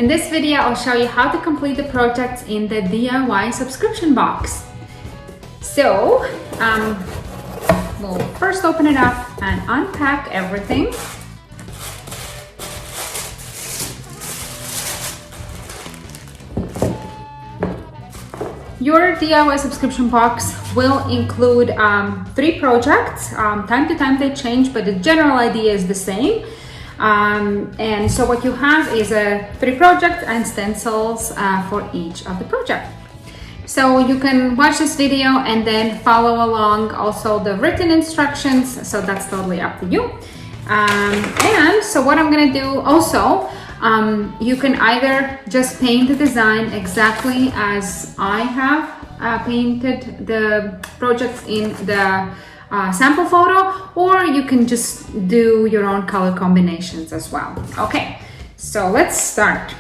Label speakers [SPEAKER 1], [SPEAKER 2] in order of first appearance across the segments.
[SPEAKER 1] In this video, I'll show you how to complete the projects in the DIY subscription box. So, we'll first open it up and unpack everything. Your DIY subscription box will include 3 projects. Time to time they change, but the general idea is the same. And so what you have is 3 projects and stencils for each of the project. So you can watch this video and then follow along also the written instructions. So that's totally up to you. And so what I'm gonna do also, you can either just paint the design exactly as I have painted the projects in the sample photo, or you can just do your own color combinations as well. Okay, so let's start.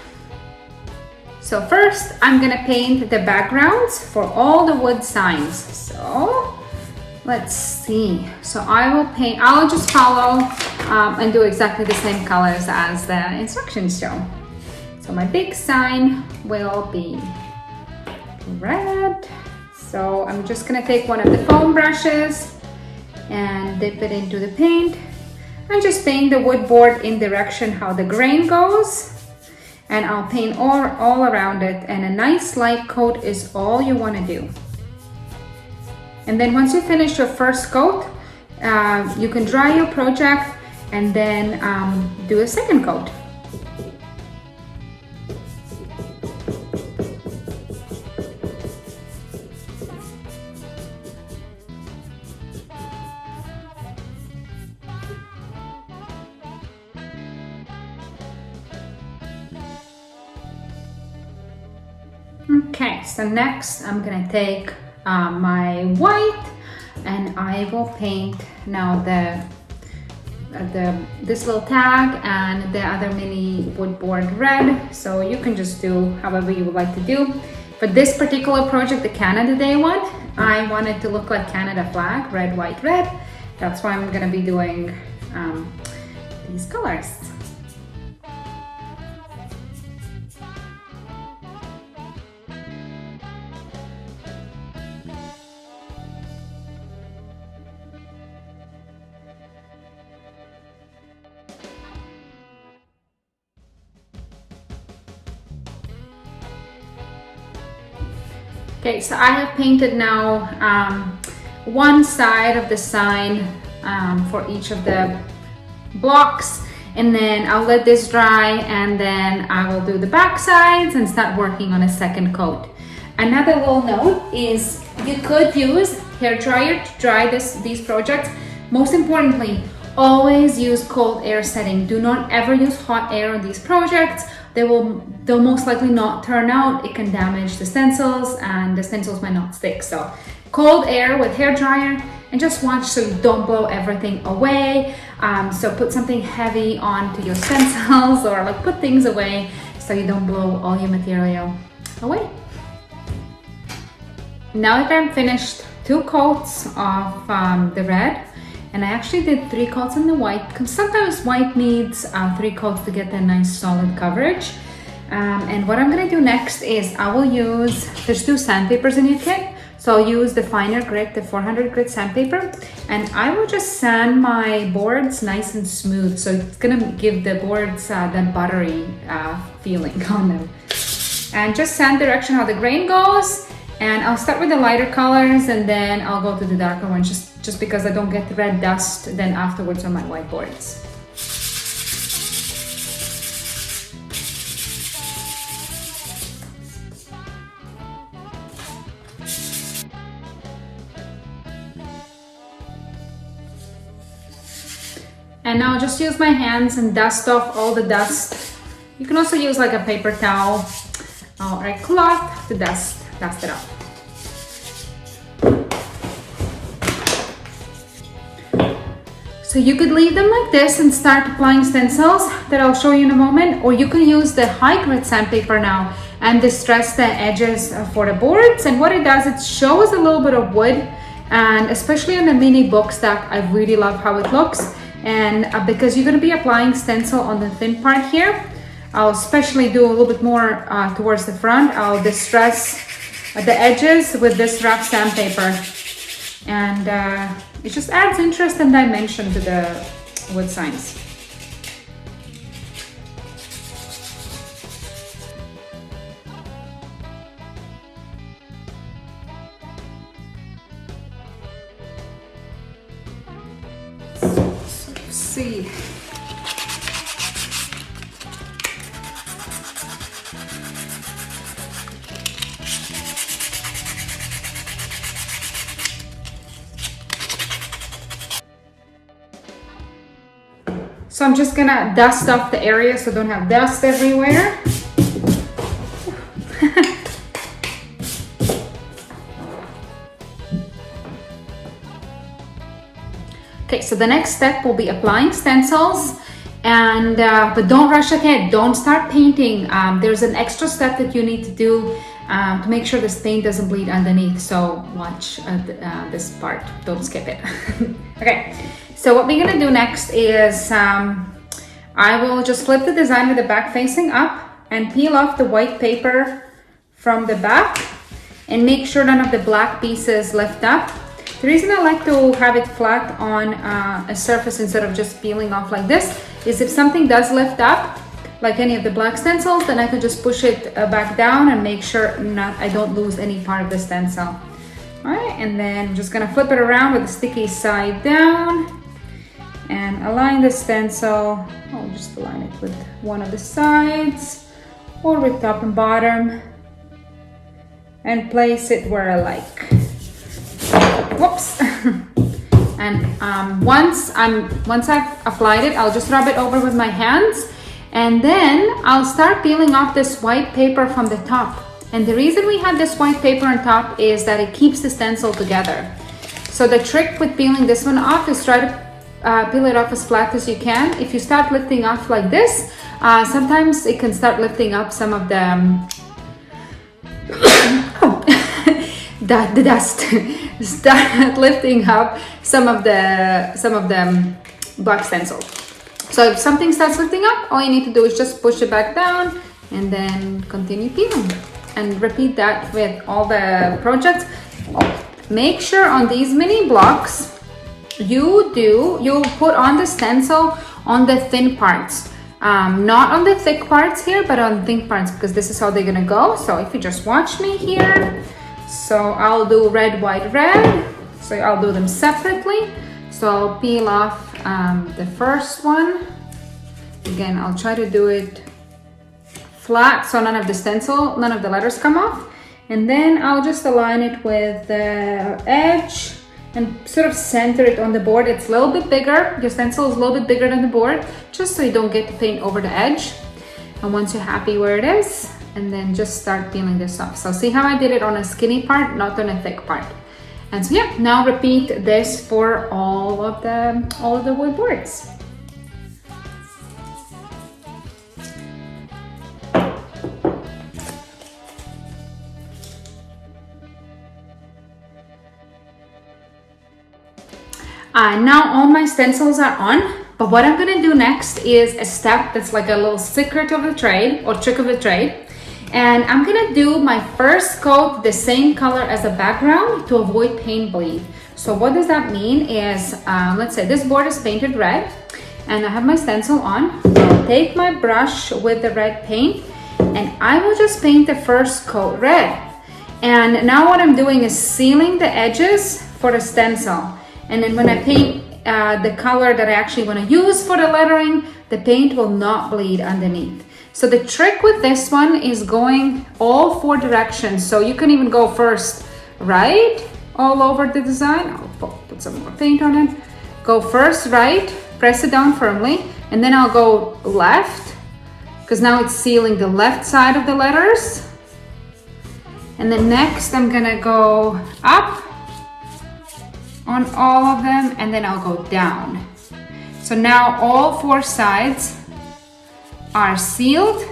[SPEAKER 1] So first I'm gonna paint the backgrounds for all the wood signs. So let's see. So I'll just follow and do exactly the same colors as the instructions show. So my big sign will be red. So I'm just gonna take one of the foam brushes and dip it into the paint and just paint the wood board in direction how the grain goes. And I'll paint all around it, and a nice light coat is all you wanna do. And then once you finish your first coat, you can dry your project and then do a second coat. Okay, so next I'm gonna take my white and I will paint now this little tag and the other mini wood board red. So you can just do however you would like to do. For this particular project, the Canada Day one, I want it to look like Canada flag, red, white, red. That's why I'm gonna be doing these colors. Okay, so I have painted now one side of the sign for each of the blocks, and then I'll let this dry and then I will do the back sides and start working on a second coat. Another little note is you could use hair dryer to dry these projects. Most importantly, always use cold air setting. Do not ever use hot air on these projects. They'll most likely not turn out. It can damage the stencils and the stencils might not stick. So cold air with hair dryer, and just watch so you don't blow everything away. So put something heavy onto your stencils or like put things away so you don't blow all your material away. Now that I'm finished 2 coats of the red, and I actually did 3 coats on the white, because sometimes white needs 3 coats to get that nice solid coverage. And what I'm gonna do next is I will use, there's 2 sandpapers in your kit. So I'll use the finer grit, the 400 grit sandpaper, and I will just sand my boards nice and smooth. So it's gonna give the boards that buttery feeling on them. And just sand direction how the grain goes. And I'll start with the lighter colors and then I'll go to the darker ones just because I don't get the red dust then afterwards on my whiteboards. And now I'll just use my hands and dust off all the dust. You can also use like a paper towel or a cloth to dust it off. So you could leave them like this and start applying stencils that I'll show you in a moment, or you can use the high grit sandpaper now and distress the edges for the boards. And what it does, it shows a little bit of wood, and especially on a mini book stack, I really love how it looks. And because you're going to be applying stencil on the thin part here, I'll especially do a little bit more towards the front. I'll distress the edges with this rough sandpaper, and it just adds interest and dimension to the wood signs. Let's see. So I'm just gonna dust off the area so I don't have dust everywhere. Okay, so the next step will be applying stencils, and but don't rush ahead. Don't start painting. There's an extra step that you need to do to make sure this paint doesn't bleed underneath. So watch this part. Don't skip it. Okay. So what we're gonna do next is I will just flip the design with the back facing up and peel off the white paper from the back and make sure none of the black pieces lift up. The reason I like to have it flat on a surface instead of just peeling off like this is if something does lift up, like any of the black stencils, then I can just push it back down and make sure I don't lose any part of the stencil. All right, and then I'm just gonna flip it around with the sticky side down and align the stencil. I'll just align it with one of the sides or with top and bottom and place it where I like. Whoops. And once I've applied it, I'll just rub it over with my hands, and then I'll start peeling off this white paper from the top. And the reason we have this white paper on top is that it keeps the stencil together. So the trick with peeling this one off is try to peel it off as flat as you can. If you start lifting off like this, sometimes it can start lifting up some of the the dust. Start lifting up some of the black stencil. So if something starts lifting up, all you need to do is just push it back down and then continue peeling. And repeat that with all the projects. Make sure on these mini blocks you put on the stencil on the thin parts, not on the thick parts here, but on thin parts, because this is how they're gonna go. So if you just watch me here, so I'll do red, white, red. So I'll do them separately. So I'll peel off the first one. Again, I'll try to do it flat so none of the letters come off. And then I'll just align it with the edge and sort of center it on the board. It's a little bit bigger. Your stencil is a little bit bigger than the board, just so you don't get the paint over the edge. And once you're happy where it is, and then just start peeling this off. So see how I did it on a skinny part, not on a thick part. And so yeah, now repeat this for all of the wood boards. Now all my stencils are on, but what I'm gonna do next is a step that's like a little secret of the trade or trick of the trade. And I'm gonna do my first coat the same color as the background to avoid paint bleed. So what does that mean is, let's say this board is painted red and I have my stencil on. I'll take my brush with the red paint and I will just paint the first coat red. And now what I'm doing is sealing the edges for the stencil. And then when I paint the color that I actually want to use for the lettering, the paint will not bleed underneath. So the trick with this one is going all four directions. So you can even go first right all over the design. I'll put some more paint on it. Go first right, press it down firmly, and then I'll go left, because now it's sealing the left side of the letters. And then next I'm gonna go up on all of them, and then I'll go down. So now all four sides are sealed,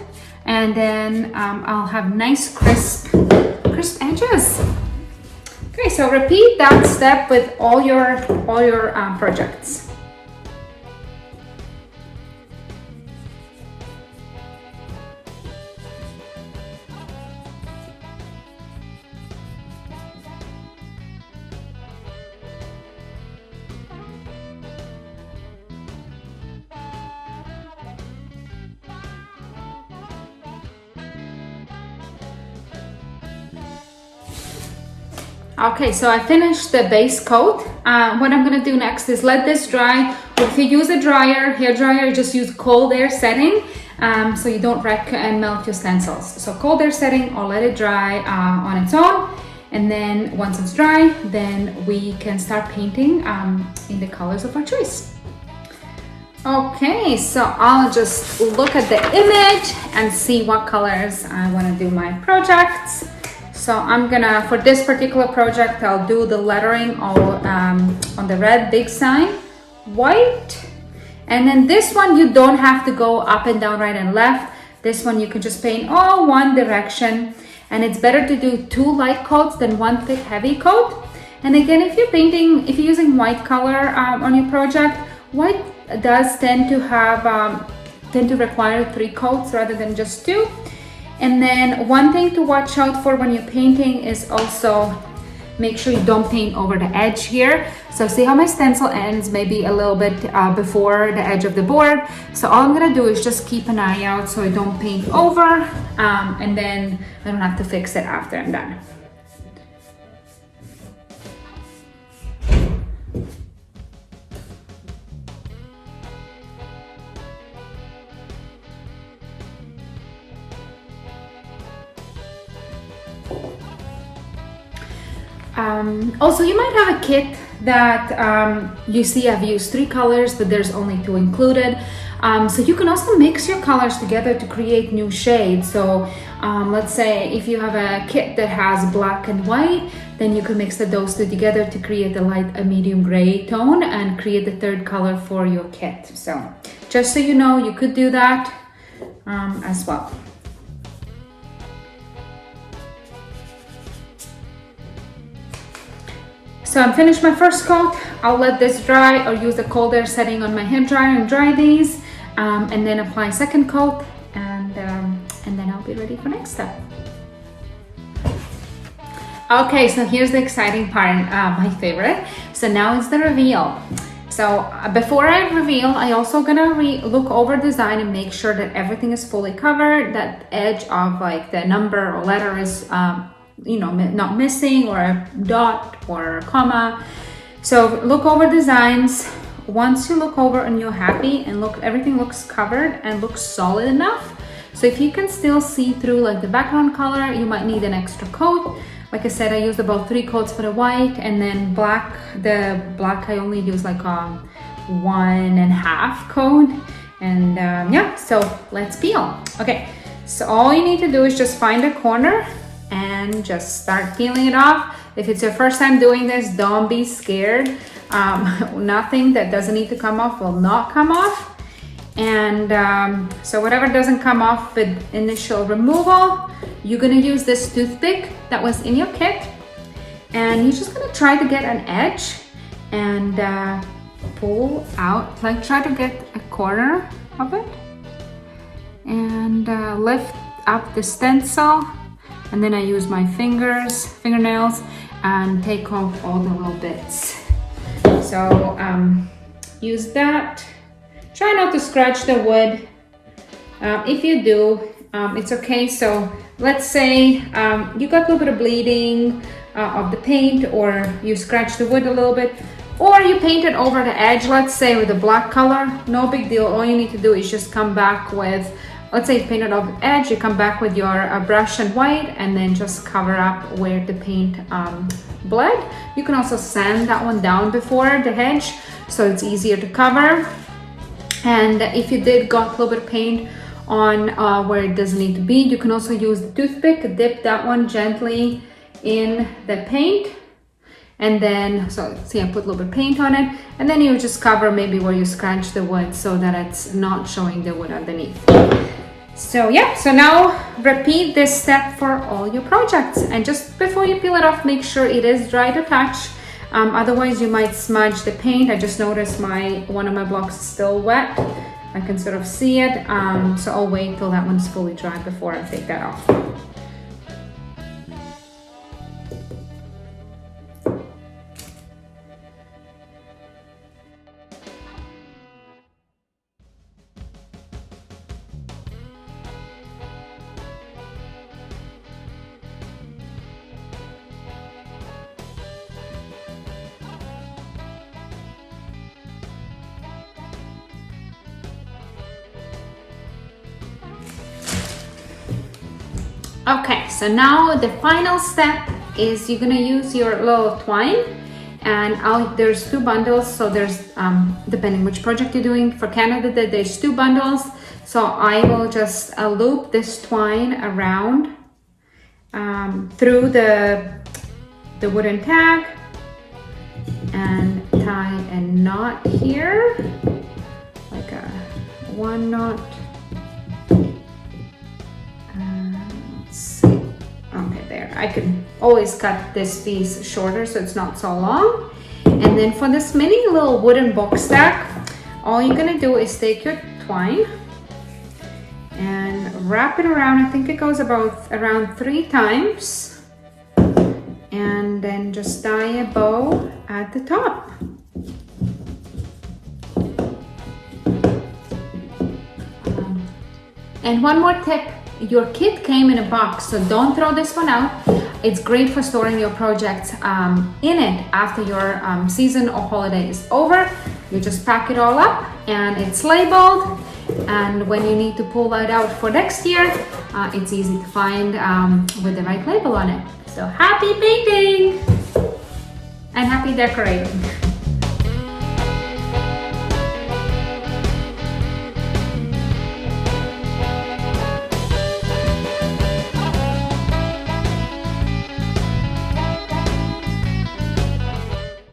[SPEAKER 1] and then I'll have nice crisp edges. Okay, so repeat that step with all your projects. Okay, so I finished the base coat. What I'm gonna do next is let this dry. If you use a dryer, hair dryer, just use cold air setting so you don't wreck and melt your stencils. So cold air setting or let it dry on its own. And then once it's dry, then we can start painting in the colors of our choice. Okay, so I'll just look at the image and see what colors I want to do my projects. So I'm gonna, for this particular project, I'll do the lettering on the red big sign, white. And then this one, you don't have to go up and down, right and left. This one, you can just paint all one direction. And it's better to do 2 light coats than 1 thick heavy coat. And again, if you're using white color on your project, white does tend to require 3 coats rather than just 2. And then one thing to watch out for when you're painting is also make sure you don't paint over the edge here. So see how my stencil ends maybe a little bit before the edge of the board. So all I'm gonna do is just keep an eye out so I don't paint over and then I don't have to fix it after I'm done. Also, you might have a kit that you see I've used 3 colors, but there's only 2 included. So you can also mix your colors together to create new shades. So let's say if you have a kit that has black and white, then you can mix those 2 together to create a medium gray tone and create the 3rd color for your kit. So just so you know, you could do that as well. So I'm finished my first coat. I'll let this dry or use the cold air setting on my hair dryer and dry these, and then apply second coat, and then I'll be ready for next step. Okay, so here's the exciting part, my favorite. So now it's the reveal. So before I reveal, I also gonna look over design and make sure that everything is fully covered, that edge of like the number or letter is not missing, or a dot or a comma. So look over designs. Once you look over and you're happy and everything looks covered and looks solid enough. So if you can still see through like the background color, you might need an extra coat. Like I said, I used about 3 coats for the white, and then black. The black I only use like 1.5 coat. And yeah, so let's peel. Okay, so all you need to do is just find a corner and just start peeling it off. If it's your first time doing this, don't be scared. Nothing that doesn't need to come off will not come off. And so whatever doesn't come off with initial removal, you're gonna use this toothpick that was in your kit, and you're just gonna try to get an edge and pull out, like try to get a corner of it, and lift up the stencil. And then I use my fingernails, and take off all the little bits. So use that. Try not to scratch the wood. If you do, it's okay. So let's say you got a little bit of bleeding of the paint, or you scratched the wood a little bit, or you painted over the edge, let's say with a black color, no big deal. All you need to do is just come back with, let's say you painted off the edge, you come back with your brush and white, and then just cover up where the paint bled. You can also sand that one down before the edge, so it's easier to cover. And if you did got a little bit of paint on where it doesn't need to be, you can also use the toothpick, dip that one gently in the paint. And then, so see, I put a little bit of paint on it, and then you just cover maybe where you scratch the wood so that it's not showing the wood underneath. So yeah, so now repeat this step for all your projects, and just before you peel it off, make sure it is dry to touch. Otherwise you might smudge the paint. I just noticed one of my blocks is still wet. I can sort of see it, so I'll wait till that one's fully dry before I take that off. Okay, so now the final step is you're gonna use your little twine, and there's 2 bundles. So there's depending which project you're doing. For Canada, there's 2 bundles. So I will just loop this twine around through the wooden tag and tie a knot here, like a 1 knot. Let's see. Okay, there. I can always cut this piece shorter so it's not so long. And then for this mini little wooden box stack, all you're gonna do is take your twine and wrap it around. I think it goes around 3 times, and then just tie a bow at the top. And one more tip, your kit came in a box, so don't throw this one out. It's great for storing your projects in it after your season or holiday is over. You just pack it all up and it's labeled, and when you need to pull that out for next year, it's easy to find with the right label on it. So happy painting and happy decorating.